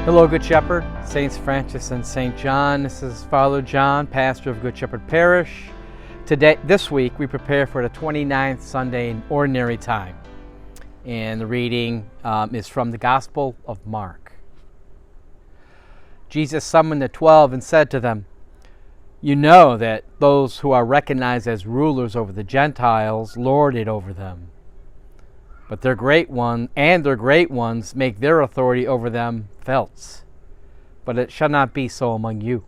Hello, Good Shepherd, Saints Francis and St. John. This is Father John, pastor of Good Shepherd Parish. This week, we prepare for the 29th Sunday in Ordinary Time. And the reading is from the Gospel of Mark. Jesus summoned the 12 and said to them, "You know that those who are recognized as rulers over the Gentiles lord it over them. But their great ones make their authority over them felt. But it shall not be so among you.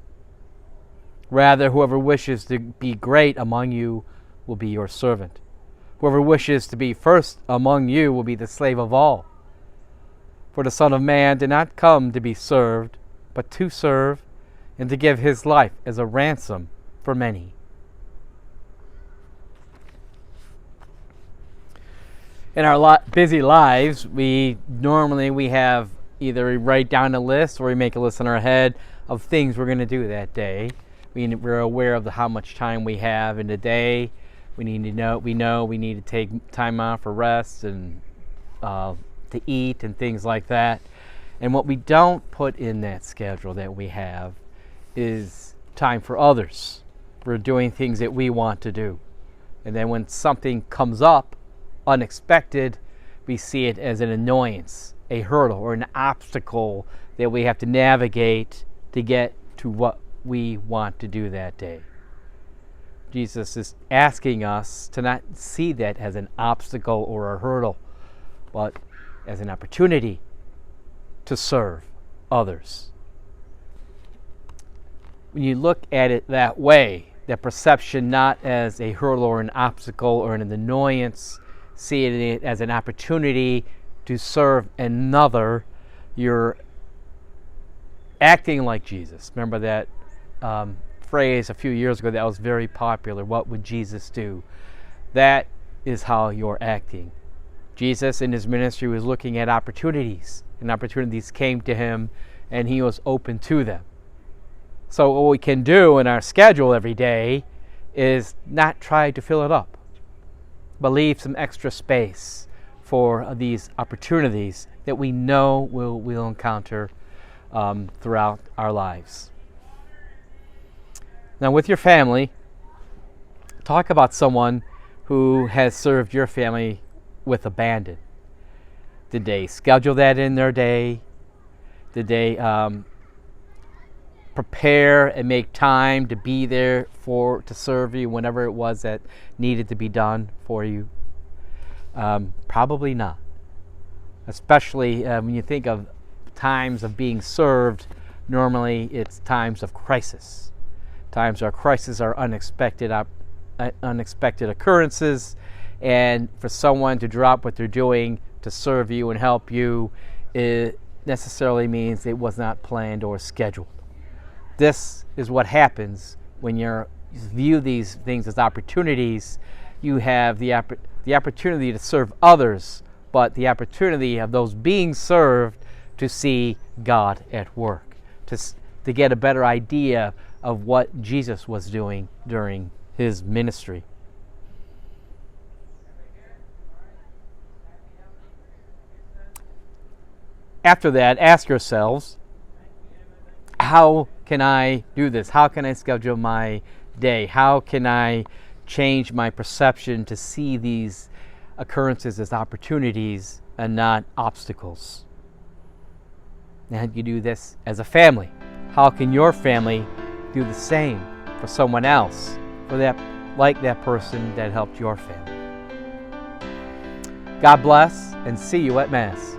Rather, whoever wishes to be great among you will be your servant. Whoever wishes to be first among you will be the slave of all. For the Son of Man did not come to be served, but to serve, and to give his life as a ransom for many." In our busy lives, we have either we write down a list or we make a list in our head of things we're going to do that day. We're aware of how much time we have in the day. We know we need to take time out for rest and to eat and things like that. And what we don't put in that schedule that we have is time for others. We're doing things that we want to do. And then when something comes up unexpected, we see it as an annoyance, a hurdle, or an obstacle that we have to navigate to get to what we want to do that day. Jesus is asking us to not see that as an obstacle or a hurdle, but as an opportunity to serve others. When you look at it that way, that perception not as a hurdle or an obstacle or an annoyance, see it as an opportunity to serve another, you're acting like Jesus. Remember that phrase a few years ago that was very popular, what would Jesus do? That is how you're acting. Jesus in his ministry was looking at opportunities, and opportunities came to him, and he was open to them. So what we can do in our schedule every day is not try to fill it up, but leave some extra space for these opportunities that we know we'll encounter throughout our lives. Now, with your family, talk about someone who has served your family with abandon. Did they schedule that in their day? Did they prepare and make time to be there to serve you whenever it was that needed to be done for you? Probably not. Especially when you think of times of being served, normally it's times of crisis. Times of crisis are unexpected occurrences, and for someone to drop what they're doing to serve you and help you, it necessarily means it was not planned or scheduled. This is what happens when you view these things as opportunities. You have the opportunity to serve others, but the opportunity of those being served to see God at work, to get a better idea of what Jesus was doing during his ministry. After that, ask yourselves, how can I do this? How can I schedule my day? How can I change my perception to see these occurrences as opportunities and not obstacles? And you do this as a family. How can your family do the same for someone else, like that person that helped your family? God bless, and see you at Mass.